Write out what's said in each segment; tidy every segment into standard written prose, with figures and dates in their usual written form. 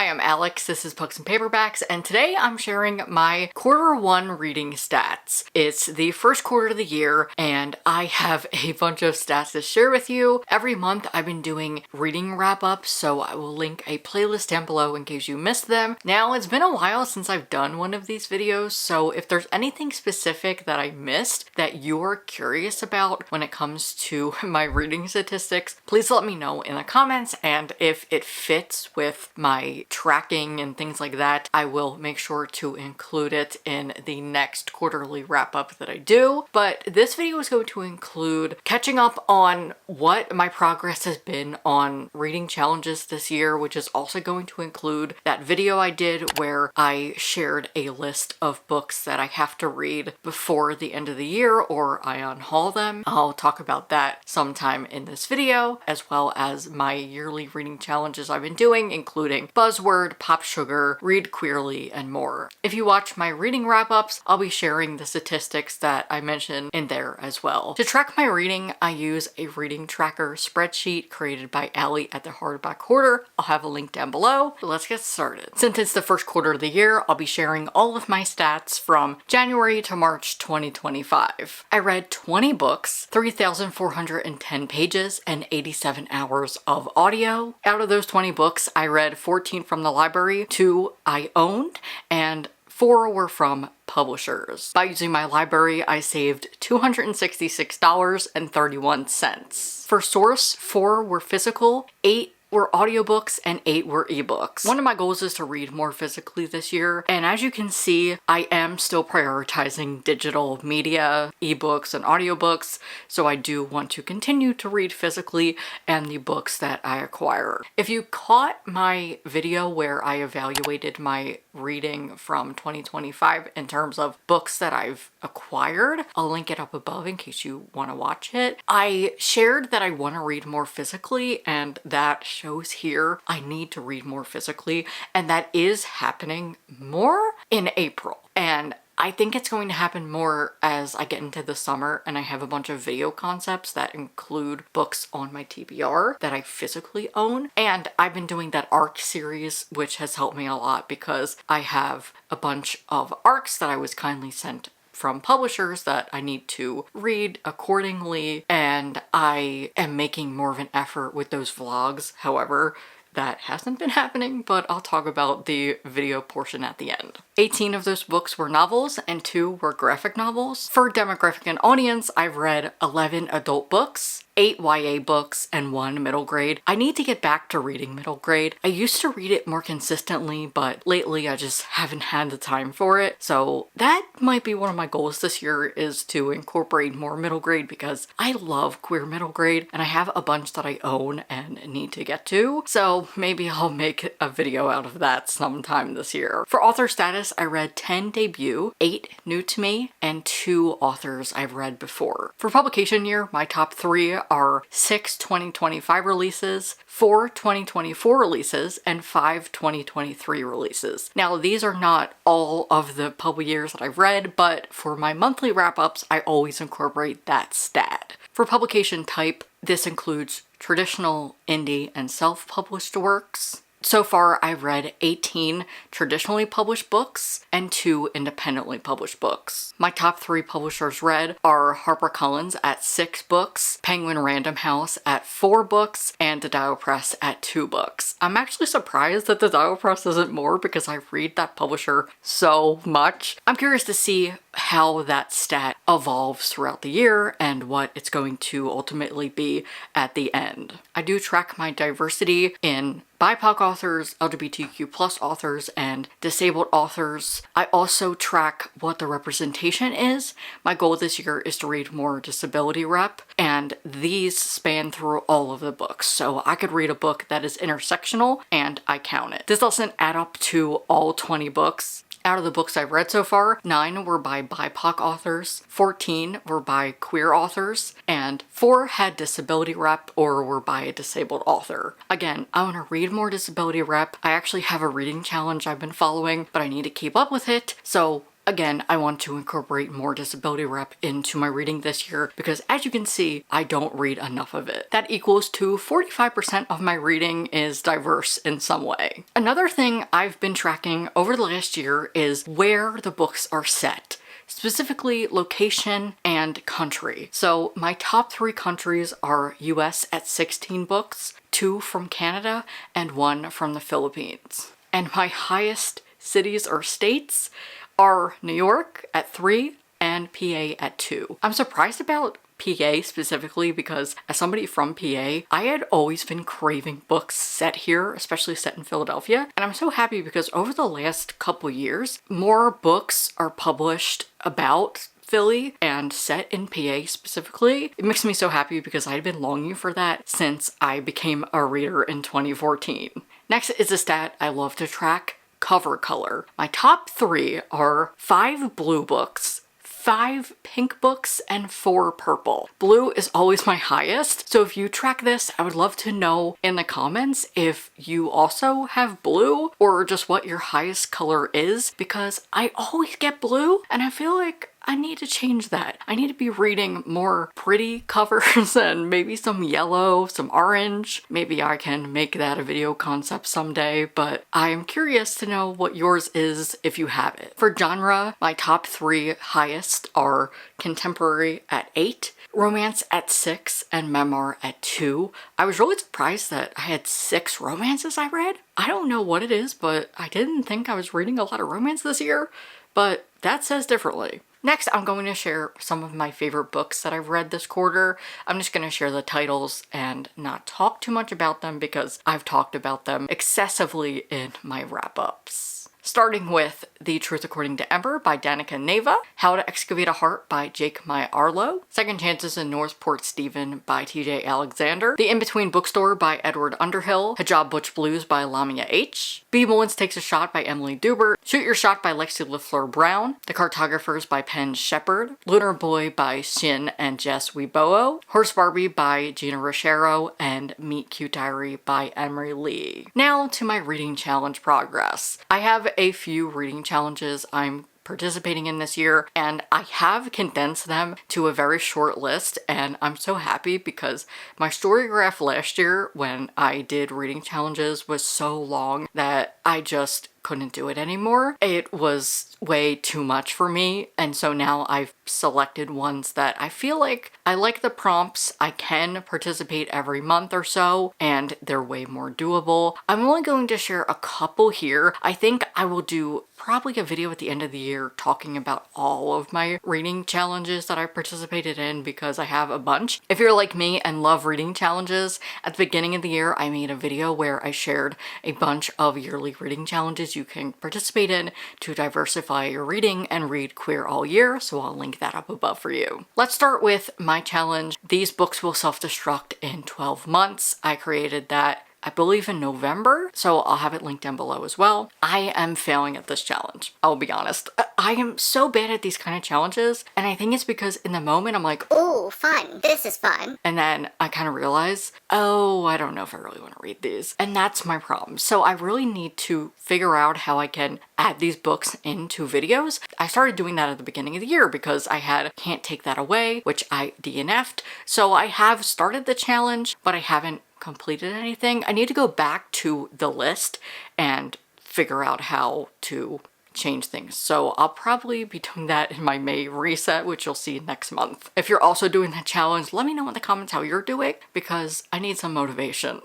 Hi, I'm Alex, this is Books and Paperbacks, and today I'm sharing my Q1 reading stats. It's the first quarter of the year, and I have a bunch of stats to share with you. Every month I've been doing reading wrap-ups, so I will link a playlist down below in case you missed them. Now, it's been a while since I've done one of these videos, so if there's anything specific that I missed that you're curious about when it comes to my reading statistics, please let me know in the comments, and if it fits with my tracking and things like that, I will make sure to include it in the next quarterly wrap-up that I do. But this video is going to include catching up on what my progress has been on reading challenges this year, which is also going to include that video I did where I shared a list of books that I have to read before the end of the year or I unhaul them. I'll talk about that sometime in this video, as well as my yearly reading challenges I've been doing, including Buzzword, Pop Sugar, Read Queerly, and more. If you watch my reading wrap-ups, I'll be sharing the statistics that I mention in there as well. To track my reading, I use a reading tracker spreadsheet created by Allie at the Hardback Hoarder. I'll have a link down below. Let's get started. Since it's the first quarter of the year, I'll be sharing all of my stats from January to March 2025. I read 20 books, 3,410 pages, and 87 hours of audio. Out of those 20 books, I read 14 from the library, 2 I owned, and 4 were from publishers. By using my library, I saved $266.31. For source, 4 were physical, 8 were audiobooks, and 8 were ebooks. One of my goals is to read more physically this year, and as you can see, I am still prioritizing digital media, ebooks, and audiobooks, so I do want to continue to read physically and the books that I acquire. If you caught my video where I evaluated my reading from 2025 in terms of books that I've acquired, I'll link it up above in case you want to watch it. I shared that I want to read more physically, and that shows here I need to read more physically, and that is happening more in April. And I think it's going to happen more as I get into the summer and I have a bunch of video concepts that include books on my TBR that I physically own. And I've been doing that ARC series, which has helped me a lot because I have a bunch of ARCs that I was kindly sent from publishers that I need to read accordingly, and I am making more of an effort with those vlogs. However, that hasn't been happening, but I'll talk about the video portion at the end. 18 of those books were novels and 2 were graphic novels. For demographic and audience, I've read 11 adult books, 8 YA books, and 1 middle grade. I need to get back to reading middle grade. I used to read it more consistently, but lately I just haven't had the time for it. So that might be one of my goals this year, is to incorporate more middle grade because I love queer middle grade and I have a bunch that I own and need to get to. So maybe I'll make a video out of that sometime this year. For author status, I read 10 debut, 8 new to me, and 2 authors I've read before. For publication year, my top 3 are 6 2025 releases, 4 2024 releases, and 5 2023 releases. Now, these are not all of the pub years that I've read, but for my monthly wrap-ups, I always incorporate that stat. For publication type, this includes traditional, indie, and self-published works. So far, I've read 18 traditionally published books and 2 independently published books. My top 3 publishers read are HarperCollins at 6 books, Penguin Random House at 4 books, and the Dial Press at 2 books. I'm actually surprised that the Dial Press isn't more because I read that publisher so much. I'm curious to see how that stat evolves throughout the year and what it's going to ultimately be at the end. I do track my diversity in BIPOC authors, LGBTQ+ authors, and disabled authors. I also track what the representation is. My goal this year is to read more disability rep, and these span through all of the books. So I could read a book that is intersectional and I count it. This doesn't add up to all 20 books. Out of the books I've read so far, 9 were by BIPOC authors, 14 were by queer authors, and 4 had disability rep or were by a disabled author. Again, I want to read more disability rep. I actually have a reading challenge I've been following, but I need to keep up with it. So Again, I want to incorporate more disability rep into my reading this year because as you can see, I don't read enough of it. That equals to 45% of my reading is diverse in some way. Another thing I've been tracking over the last year is where the books are set. Specifically location and country. So my top 3 countries are US at 16 books, 2 from Canada, and 1 from the Philippines. And my highest cities or states are New York at 3 and PA at 2. I'm surprised about PA specifically because as somebody from PA, I had always been craving books set here, especially set in Philadelphia. And I'm so happy because over the last couple years, more books are published about Philly and set in PA specifically. It makes me so happy because I'd been longing for that since I became a reader in 2014. Next is a stat I love to track: cover color. My top 3 are 5 blue books, 5 pink books, and 4 purple. Blue is always my highest, so if you track this, I would love to know in the comments if you also have blue or just what your highest color is, because I always get blue and I feel like I need to change that. I need to be reading more pretty covers and maybe some yellow, some orange. Maybe I can make that a video concept someday, but I'm curious to know what yours is if you have it. For genre, my top 3 highest are contemporary at 8, romance at 6, and memoir at 2. I was really surprised that I had 6 romances I read. I don't know what it is, but I didn't think I was reading a lot of romance this year, but that says differently. Next, I'm going to share some of my favorite books that I've read this quarter. I'm just going to share the titles and not talk too much about them because I've talked about them excessively in my wrap-ups. Starting with The Truth According to Ember by Danica Neva, How to Excavate a Heart by Jake Maya Arlo, Second Chances in Northport Stephen by TJ Alexander, The In-Between Bookstore by Edward Underhill, Hijab Butch Blues by Lamia H, B. Mullins Takes a Shot by Emily Dubert, Shoot Your Shot by Lexi LaFleur Brown, The Cartographers by Penn Shepard, Lunar Boy by Shin and Jess Weboo, Horse Barbie by Gina Rochero, and Meet Cute Diary by Emery Lee. Now to my reading challenge progress. I have a few reading challenges I'm participating in this year, and I have condensed them to a very short list, and I'm so happy because my Storygraph last year when I did reading challenges was so long that I just couldn't do it anymore. It was way too much for me, and so now I've selected ones that I feel like I like the prompts, I can participate every month or so, and they're way more doable. I'm only going to share a couple here. I think I will do probably a video at the end of the year talking about all of my reading challenges that I participated in because I have a bunch. If you're like me and love reading challenges, at the beginning of the year I made a video where I shared a bunch of yearly reading challenges you can participate in to diversify your reading and read queer all year, so I'll link that up above for you. Let's start with my challenge. These books will self-destruct in 12 months. I created that I believe in November, so I'll have it linked down below as well. I am failing at this challenge, I'll be honest. I am so bad at these kind of challenges, and I think it's because in the moment I'm like, ooh, fun, this is fun. And then I kind of realize, oh, I don't know if I really want to read these. And that's my problem. So I really need to figure out how I can add these books into videos. I started doing that at the beginning of the year because I had Can't Take That Away, which I DNF'd. So I have started the challenge, but I haven't completed anything. I need to go back to the list and figure out how to change things. So I'll probably be doing that in my May reset, which you'll see next month. If you're also doing that challenge, let me know in the comments how you're doing because I need some motivation.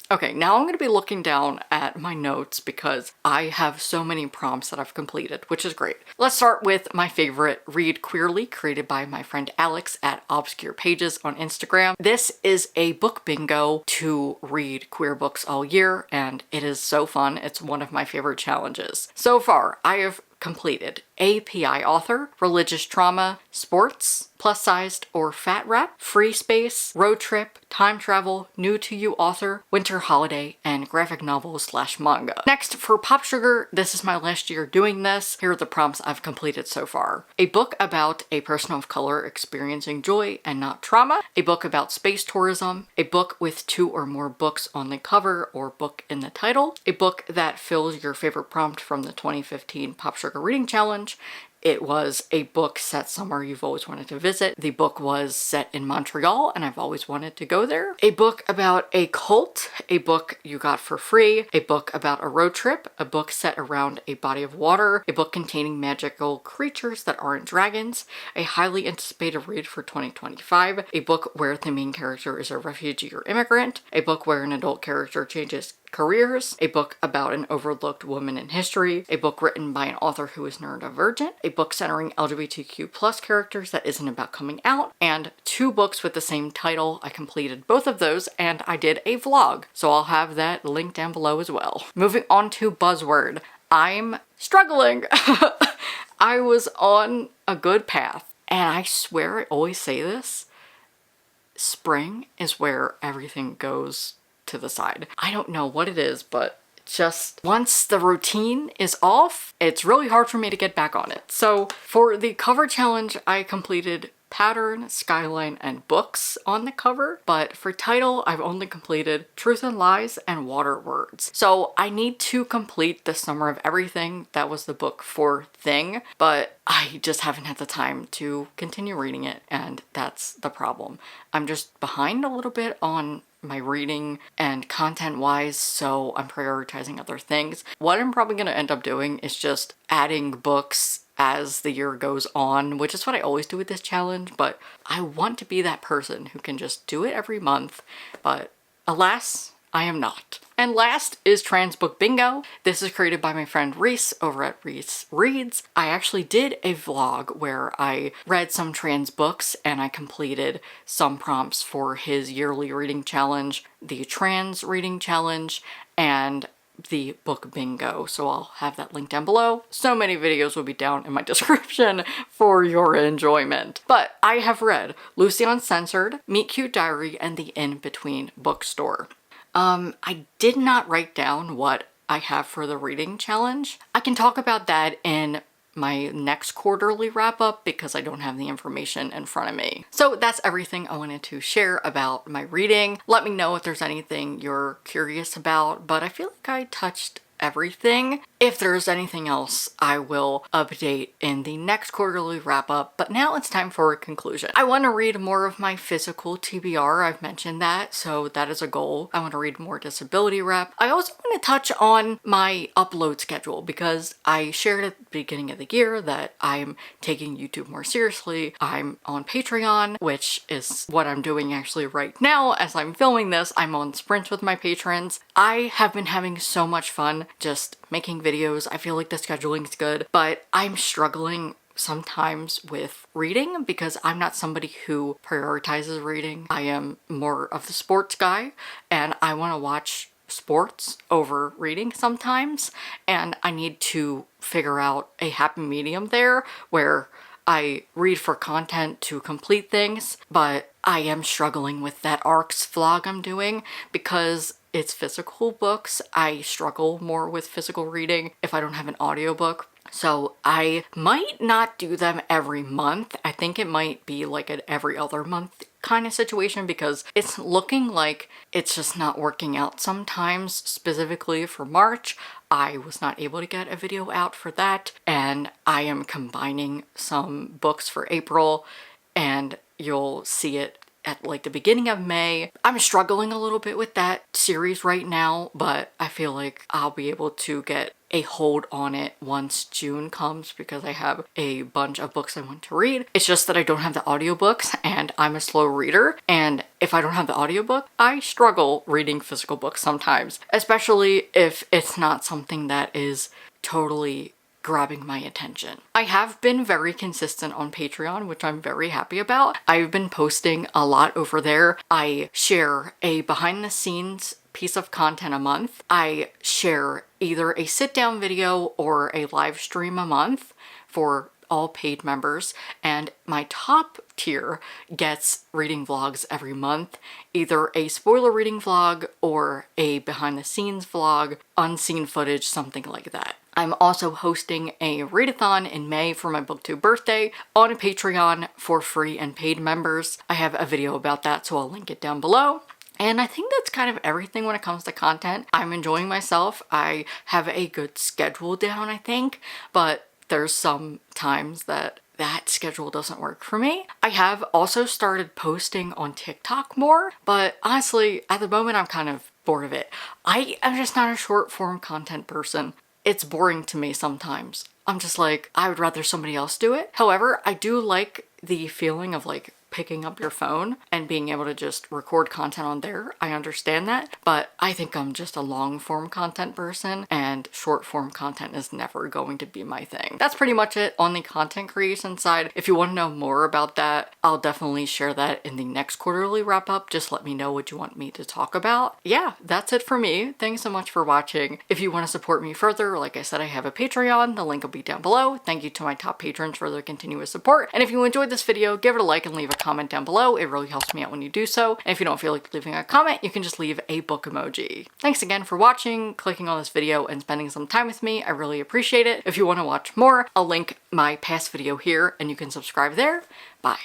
Okay, now I'm going to be looking down at my notes because I have so many prompts that I've completed, which is great. Let's start with my favorite, Read Queerly, created by my friend Alex at Obscure Pages on Instagram. This is a book bingo to read queer books all year, and it is so fun. It's one of my favorite challenges. So far, I have completed API author, religious trauma, sports, plus-sized or fat rep, free space, road trip, time travel, new to you author, winter holiday, and graphic novels / manga. Next, for Pop Sugar, this is my last year doing this. Here are the prompts I've completed so far. A book about a person of color experiencing joy and not trauma. A book about space tourism. A book with 2 or more books on the cover or book in the title. A book that fills your favorite prompt from the 2015 Pop Sugar Reading Challenge. challenge. It was a book set somewhere you've always wanted to visit. The book was set in Montreal and I've always wanted to go there. A book about a cult, a book you got for free, a book about a road trip, a book set around a body of water, a book containing magical creatures that aren't dragons, a highly anticipated read for 2025, a book where the main character is a refugee or immigrant, a book where an adult character changes careers, a book about an overlooked woman in history, a book written by an author who is neurodivergent, a book centering LGBTQ plus characters that isn't about coming out, and 2 books with the same title. I completed both of those and I did a vlog, so I'll have that linked down below as well. Moving on to buzzword. I'm struggling. I was on a good path, and I swear I always say this, spring is where everything goes to the side. I don't know what it is, but just once the routine is off, it's really hard for me to get back on it. So for the cover challenge, I completed pattern, skyline, and books on the cover, but for title, I've only completed Truth and Lies and Water Words. So I need to complete The Summer of Everything. That was the book 4 thing, but I just haven't had the time to continue reading it, and that's the problem. I'm just behind a little bit on my reading and content wise, so I'm prioritizing other things. What I'm probably going to end up doing is just adding books as the year goes on, which is what I always do with this challenge, but I want to be that person who can just do it every month, but alas, I am not. And last is Trans Book Bingo. This is created by my friend Reese over at Reese Reads. I actually did a vlog where I read some trans books and I completed some prompts for his yearly reading challenge, the trans reading challenge, and the book bingo. So I'll have that link down below. So many videos will be down in my description for your enjoyment. But I have read Lucy Uncensored, Meet Cute Diary, and The In-Between Bookstore. I did not write down what I have for the reading challenge. I can talk about that in my next quarterly wrap up because I don't have the information in front of me. So that's everything I wanted to share about my reading. Let me know if there's anything you're curious about, but I feel like I touched everything. If there's anything else, I will update in the next quarterly wrap up, but now it's time for a conclusion. I want to read more of my physical TBR, I've mentioned that, so that is a goal. I want to read more disability rep. I also want to touch on my upload schedule because I shared at the beginning of the year that I'm taking YouTube more seriously. I'm on Patreon, which is what I'm doing actually right now as I'm filming this. I'm on sprints with my patrons. I have been having so much fun just making videos. I feel like the scheduling's good, but I'm struggling sometimes with reading because I'm not somebody who prioritizes reading. I am more of the sports guy and I want to watch sports over reading sometimes, and I need to figure out a happy medium there where I read for content to complete things, but I am struggling with that ARCs vlog I'm doing because it's physical books. I struggle more with physical reading if I don't have an audiobook. So I might not do them every month. I think it might be like an every other month kind of situation because it's looking like it's just not working out sometimes. Specifically for March, I was not able to get a video out for that, and I am combining some books for April, and you'll see it at like the beginning of May. I'm struggling a little bit with that series right now, but I feel like I'll be able to get a hold on it once June comes because I have a bunch of books I want to read. It's just that I don't have the audiobooks and I'm a slow reader, and if I don't have the audiobook, I struggle reading physical books sometimes, especially if it's not something that is totally grabbing my attention. I have been very consistent on Patreon, which I'm very happy about. I've been posting a lot over there. I share a behind the scenes piece of content a month. I share either a sit down video or a live stream a month for all paid members, and my top tier gets reading vlogs every month, either a spoiler reading vlog or a behind the scenes vlog, unseen footage, something like that. I'm also hosting a readathon in May for my booktube birthday on a Patreon for free and paid members. I have a video about that, so I'll link it down below. And I think that's kind of everything when it comes to content. I'm enjoying myself. I have a good schedule down, I think, but there's some times that schedule doesn't work for me. I have also started posting on TikTok more, but honestly, at the moment, I'm kind of bored of it. I am just not a short form content person. It's boring to me sometimes. I'm just like, I would rather somebody else do it. However, I do like the feeling of like picking up your phone and being able to just record content on there. I understand that, but I think I'm just a long form content person and short form content is never going to be my thing. That's pretty much it on the content creation side. If you want to know more about that, I'll definitely share that in the next quarterly wrap up. Just let me know what you want me to talk about. Yeah, that's it for me. Thanks so much for watching. If you want to support me further, like I said, I have a Patreon. The link will be down below. Thank you to my top patrons for their continuous support. And if you enjoyed this video, give it a like and leave a comment down below. It really helps me out when you do so. And if you don't feel like leaving a comment, you can just leave a book emoji. Thanks again for watching, clicking on this video, and spending some time with me. I really appreciate it. If you want to watch more, I'll link my past video here and you can subscribe there. Bye.